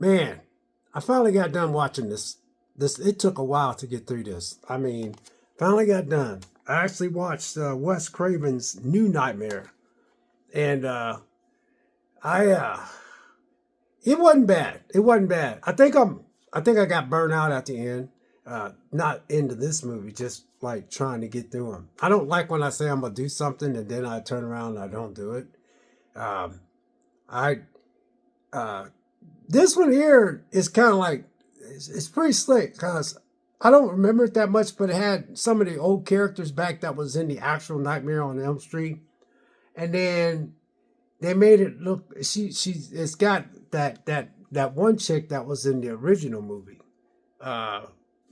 Man, I finally got done watching this. It took a while to get through this. I mean, finally got done. I actually watched Wes Craven's New Nightmare, and I it wasn't bad. It wasn't bad. I think I got burnt out at the end. Not into this movie, just like trying to get through them. I don't like when I say I'm gonna do something and then I turn around and I don't do it. Um, I uh, this one here is kind of like it's pretty slick because I don't remember it that much, but it had some of the old characters back that was in the actual Nightmare on Elm Street, and then they made it look. It's got that one chick that was in the original movie. Uh,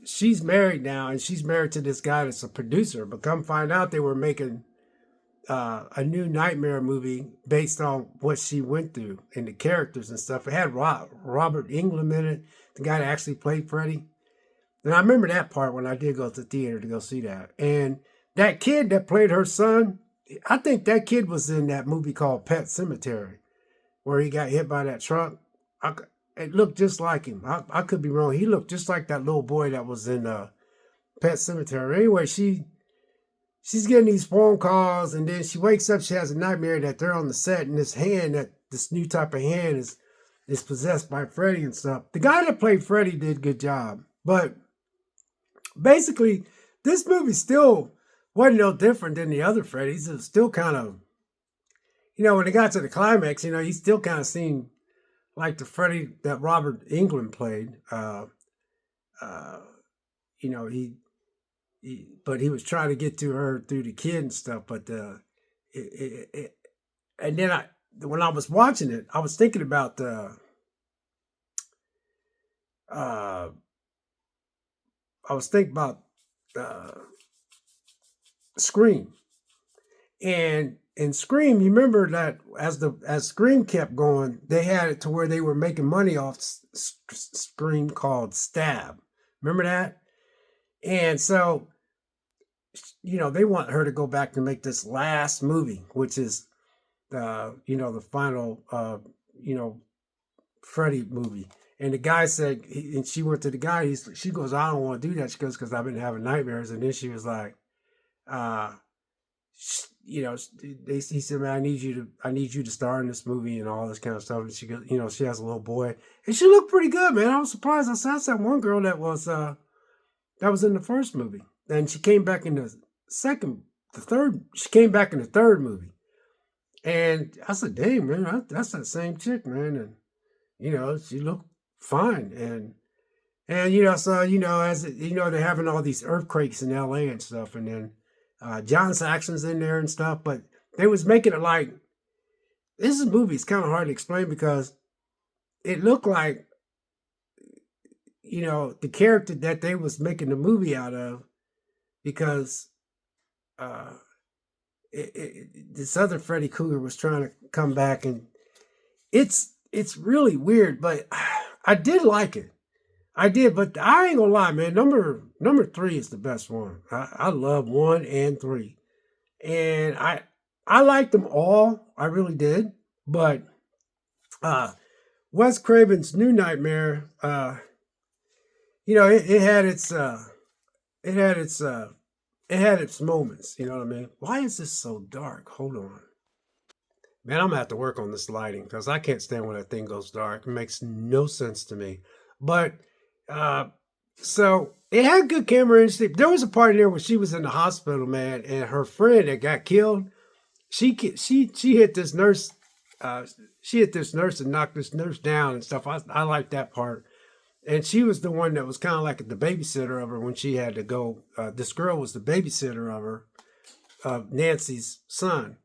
she's married now, and she's married to this guy that's a producer. But come find out, they were making a new Nightmare movie based on what she went through and the characters and stuff. It had Robert Englund in it, the guy that actually played Freddy. And I remember that part when I did go to the theater to go see that. And that kid that played her son, I think that kid was in that movie called Pet Cemetery, where he got hit by that truck. It looked just like him. I could be wrong. He looked just like that little boy that was in Pet Cemetery. Anyway, she's getting these phone calls, and then she wakes up. She has a nightmare that they're on the set, and this new type of hand is possessed by Freddy and stuff. The guy that played Freddy did a good job, but basically, this movie still wasn't no different than the other Freddys. It was still kind of, when it got to the climax, he still kind of seemed like the Freddy that Robert Englund played. Uh, you know, but he was trying to get to her through the kid and stuff. But and then when I was watching it, I was thinking about uh, I was thinking about uh, Scream. And in Scream, you remember that as Scream kept going, they had it to where they were making money off Scream called Stab. Remember that? And so, they want her to go back and make this last movie, which is, the final, Freddy movie. And the guy said, and she went to the guy. She goes, I don't want to do that. She goes, because I've been having nightmares. And then she was like, uh, he said, man, I need you to star in this movie and all this kind of stuff. And she goes, she has a little boy, and she looked pretty good, man. I was surprised. I saw that one girl that was in the first movie, and she came back in she came back in the third movie, and I said, dang, man, that's that same chick, man, and she looked fine, and so as they're having all these earthquakes in L.A. and stuff, and then. John Saxon's in there and stuff, but they was making it like this movie is kind of hard to explain because it looked like the character that they was making the movie out of because uh, this other Freddy Krueger was trying to come back, and it's really weird, but I did like it. I did, but I ain't gonna lie, man. Number 3 is the best one. I love 1 and 3, and I liked them all. I really did. But Wes Craven's New Nightmare, it had its moments. You know what I mean? Why is this so dark? Hold on, man. I'm gonna have to work on this lighting because I can't stand when that thing goes dark. It makes no sense to me. But uh, so it had good camera and stuff. There was a part in there where she was in the hospital, man, and her friend that got killed. She hit this nurse. She hit this nurse and knocked this nurse down and stuff. I like that part. And she was the one that was kind of like the babysitter of her when she had to go. This girl was the babysitter of her, of Nancy's son,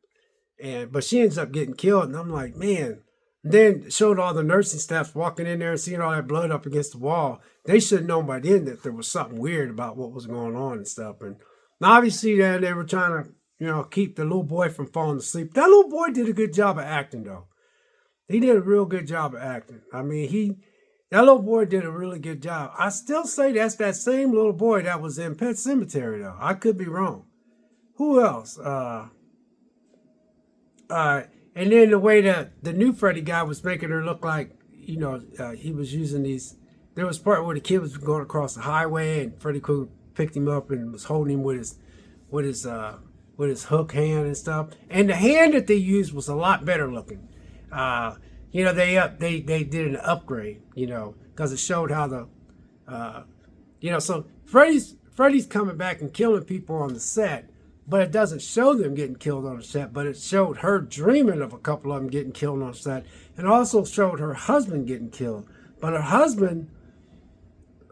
but she ends up getting killed. And I'm like, man. Then showed all the nursing staff walking in there and seeing all that blood up against the wall. They should have known by then that there was something weird about what was going on and stuff. And obviously, they were trying to, keep the little boy from falling asleep. That little boy did a good job of acting, though. He did a real good job of acting. I mean, that little boy did a really good job. I still say that's that same little boy that was in Pet Cemetery, though. I could be wrong. Who else? And then the way that the new Freddy guy was making her look like, he was using these. There was part where the kid was going across the highway, and Freddy Krueger picked him up and was holding him with his hook hand and stuff. And the hand that they used was a lot better looking. They did an upgrade, because it showed how so Freddy's coming back and killing people on the set, but it doesn't show them getting killed on the set, but it showed her dreaming of a couple of them getting killed on the set, and also showed her husband getting killed. But her husband,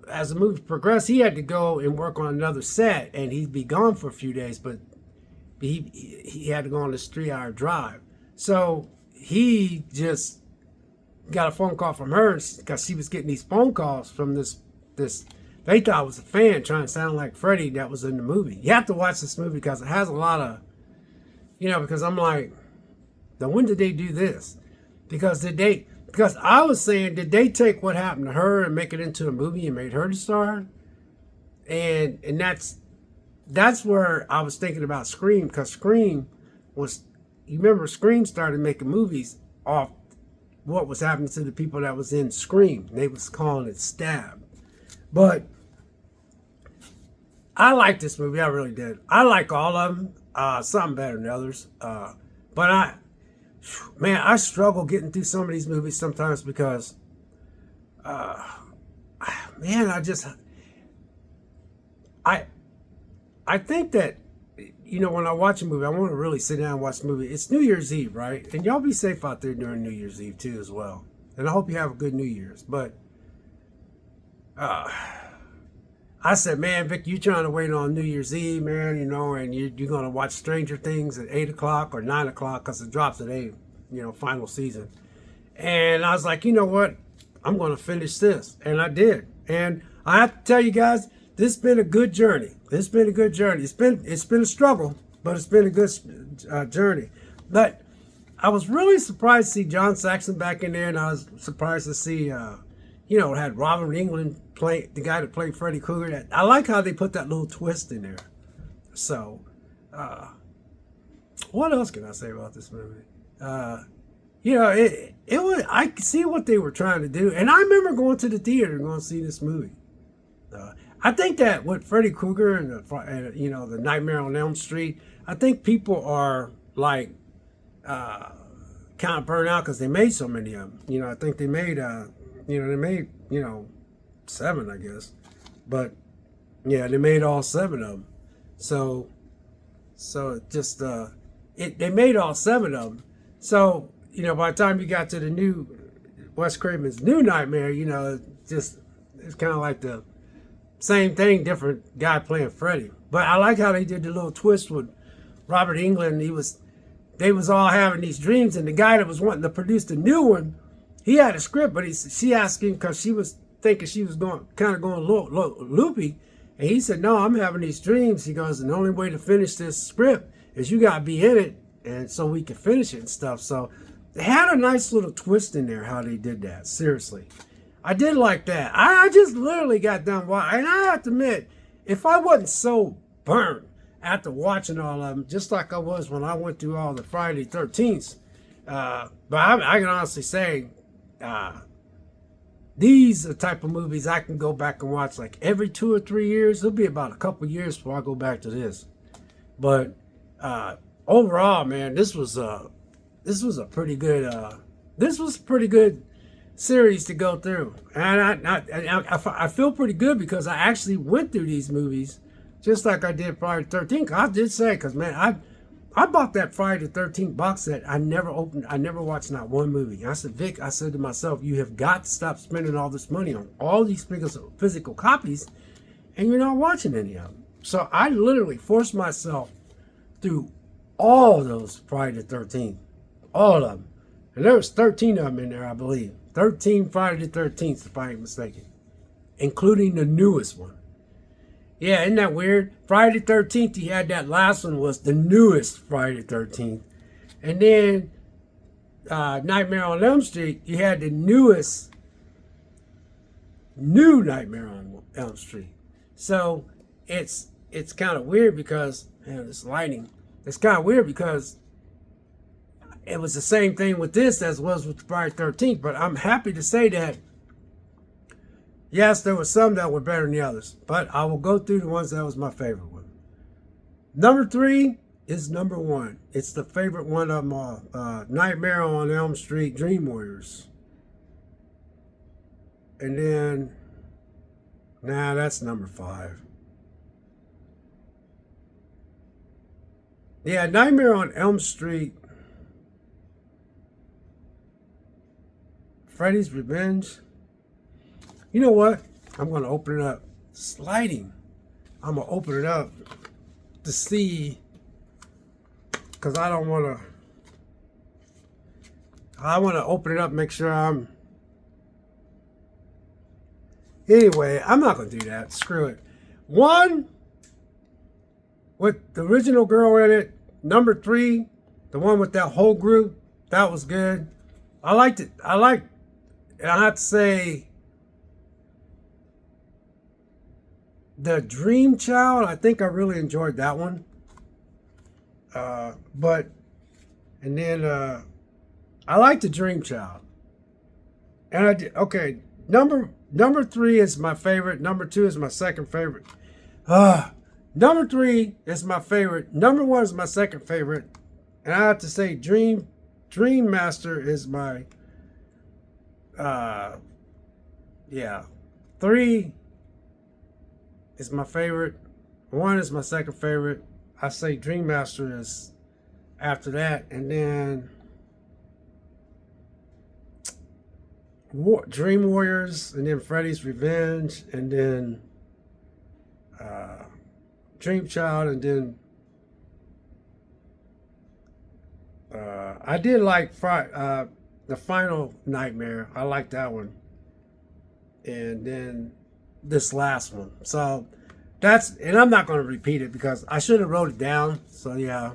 as the movie progressed, he had to go and work on another set, and he'd be gone for a few days, but he had to go on this 3-hour drive. So he just got a phone call from her because she was getting these phone calls from this they thought it was a fan trying to sound like Freddy that was in the movie. You have to watch this movie because it has a lot of, because I'm like, now when did they do this? Because I was saying, did they take what happened to her and make it into a movie and made her the star? And that's where I was thinking about Scream, because Scream was, you remember Scream started making movies off what was happening to the people that was in Scream. They was calling it Stab. But I like this movie, I really did. I like all of them, some better than others. But I struggle getting through some of these movies sometimes because, I think that, when I watch a movie, I want to really sit down and watch the movie. It's New Year's Eve, right? And y'all be safe out there during New Year's Eve too as well. And I hope you have a good New Year's. But I said, man, Vic, you trying to wait on New Year's Eve, man, and you're going to watch Stranger Things at 8 o'clock or 9 o'clock because it drops at 8, final season. And I was like, you know what? I'm going to finish this. And I did. And I have to tell you guys, this has been a good journey. It's been a good journey. It's been a struggle, but it's been a good journey. But I was really surprised to see John Saxon back in there, and I was surprised to see, it had Robert Englund play the guy that played Freddy Krueger. I like how they put that little twist in there. So, what else can I say about this movie? It was, I could see what they were trying to do, and I remember going to the theater and going to see this movie. I think that with Freddy Krueger and the Nightmare on Elm Street, I think people are like kind of burned out because they made so many of them. I think they made 7, I guess, but yeah, they made all 7 of them. So just they made all 7 of them. So by the time you got to the new Wes Craven's New Nightmare, it's kind of like the same thing, different guy playing Freddy. But I like how they did the little twist with Robert Englund. They was all having these dreams, and the guy that was wanting to produce the new one, he had a script, but she asked him because she was thinking she was going loopy, and he said, "No, I'm having these dreams." He goes, "And the only way to finish this script is you got to be in it, and so we can finish it and stuff." So they had a nice little twist in there how they did that. Seriously, I did like that. I just literally got done watching, and I have to admit, if I wasn't so burnt after watching all of them, just like I was when I went through all the Friday 13th, but I can honestly say, these are the type of movies I can go back and watch like every 2 or 3 years. It'll be about a couple years before I go back to this. But overall, man, this was a pretty good series to go through, and I feel pretty good because I actually went through these movies just like I did Friday the 13th. I did say, because man, I bought that Friday the 13th box set. I never watched not one movie. I said, Vic, I said to myself, you have got to stop spending all this money on all these physical copies, and you're not watching any of them. So I literally forced myself through all those Friday the 13th, all of them. And there was 13 of them in there, I believe. 13 Friday the 13th, if I ain't mistaken, including the newest one. Yeah, isn't that weird? Friday the 13th, he had that last one was the newest Friday the 13th. And then Nightmare on Elm Street, you had the new Nightmare on Elm Street. So it's kind of weird because, man, this lighting, it's kind of weird because it was the same thing with this as was with Friday 13th. But I'm happy to say that, yes, there were some that were better than the others. But I will go through the ones that was my favorite one. Number 3 is number 1. It's the favorite one of them all. Nightmare on Elm Street, Dream Warriors. And then, that's number 5. Yeah, Nightmare on Elm Street, Freddy's Revenge. You know what? I'm going to open it up. Sliding. I'm going to open it up to see, because I want to open it up, make sure I'm, anyway, I'm not going to do that. Screw it. 1, with the original girl in it. Number 3, the one with that whole group, that was good. I liked it. And I have to say, the Dream Child, I think I really enjoyed that one. And then I like the Dream Child. And I did, okay, number 3 is my favorite. Number 2 is my second favorite. Number 3 is my favorite. Number 1 is my second favorite. And I have to say Dream Master is my 3 is my favorite. 1 is my second favorite. I say Dream Master is after that, and then Dream Warriors, and then Freddy's Revenge, and then Dream Child, and then I did like the Final Nightmare. I like that one, and then this last one. So and I'm not going to repeat it because I should have wrote it down. So yeah,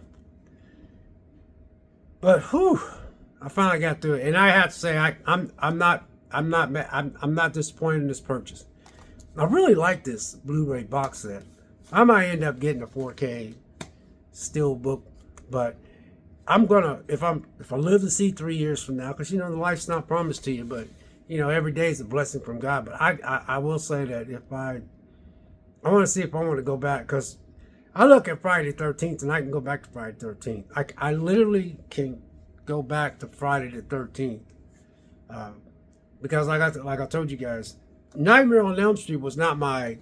but I finally got through it, and I have to say I'm not disappointed in this purchase. I really like this Blu-ray box set. I might end up getting a 4K Steelbook, but I'm gonna if I live to see 3 years from now, because the life's not promised to you, but every day is a blessing from God. But I will say that if I want to see if I want to go back, because I look at Friday the 13th and I can go back to Friday the 13th. I literally can go back to Friday the 13th because like I told you guys, Nightmare on Elm Street was not my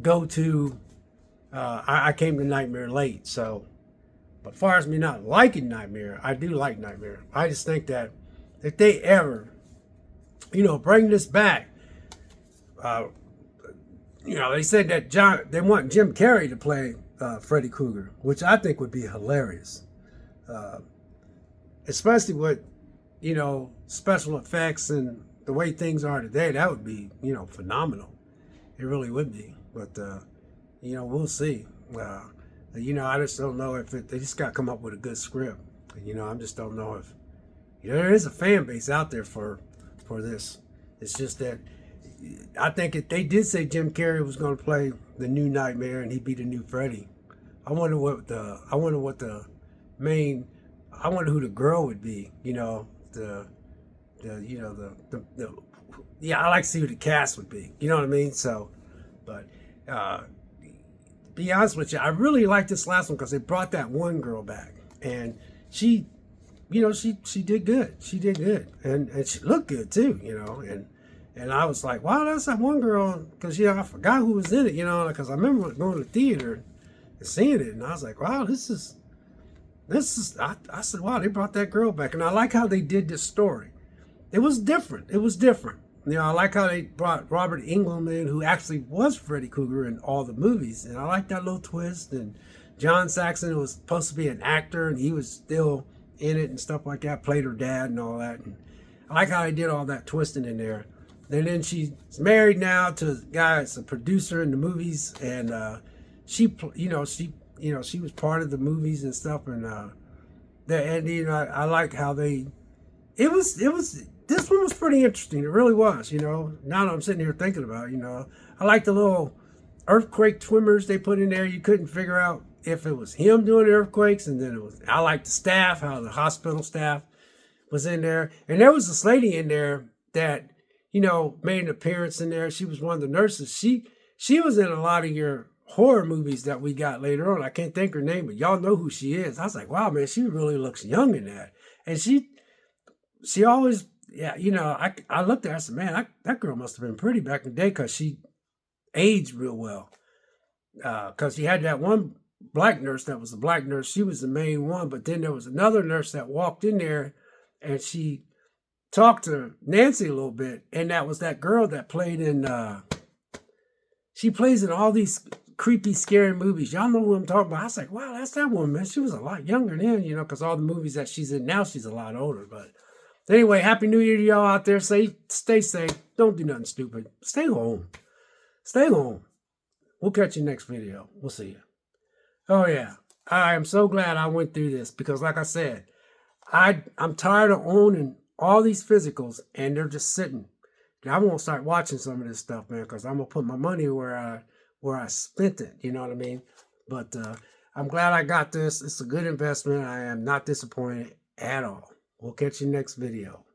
go-to. I came to Nightmare late, so. But as far as me not liking Nightmare, I do like Nightmare. I just think that if they ever, bring this back, they said that they want Jim Carrey to play Freddy Krueger, which I think would be hilarious. Especially with, special effects and the way things are today, that would be, phenomenal. It really would be. But, we'll see. I just don't know if they just got to come up with a good script. I just don't know if there is a fan base out there for this. It's just that I think if they did say Jim Carrey was going to play the new Nightmare and he'd be the new Freddy, I wonder who the girl would be. I like to see who the cast would be. You know what I mean? So, but. Be honest with you, I really like this last one because they brought that one girl back, and she did good. She did good, and she looked good too, and I was like, wow, that's that one girl, because I forgot who was in it, because I remember going to the theater and seeing it, and I was like, wow, this is. I said, wow, they brought that girl back, and I like how they did this story. It was different. I like how they brought Robert Englund in, who actually was Freddy Krueger in all the movies. And I like that little twist. And John Saxon was supposed to be an actor, and he was still in it and stuff like that, played her dad and all that. And I like how they did all that twisting in there. And then she's married now to a guy that's a producer in the movies. And she was part of the movies and stuff. And I like how this one was pretty interesting. It really was, Now that I'm sitting here thinking about it, I like the little earthquake tremors they put in there. You couldn't figure out if it was him doing the earthquakes, and then I like the staff, how the hospital staff was in there, and there was this lady in there that made an appearance in there. She was one of the nurses. She was in a lot of your horror movies that we got later on. I can't think her name, but y'all know who she is. I was like, wow, man, she really looks young in that, and she always, yeah, I looked at her, I said, man, that girl must have been pretty back in the day because she aged real well. Because you had that one black nurse that was the black nurse. She was the main one, but then there was another nurse that walked in there and she talked to Nancy a little bit, and that was that girl that played in, she plays in all these creepy, scary movies. Y'all know who I'm talking about. I was like, wow, that's that woman, man. She was a lot younger then, because all the movies that she's in now, she's a lot older. But anyway, Happy New Year to y'all out there. Stay safe. Don't do nothing stupid. Stay home. Stay home. We'll catch you next video. We'll see you. Oh, yeah. I am so glad I went through this because, like I said, I'm tired of owning all these physicals and they're just sitting. And I won't start watching some of this stuff, man, because I'm going to put my money where I spent it. You know what I mean? But I'm glad I got this. It's a good investment. I am not disappointed at all. We'll catch you next video.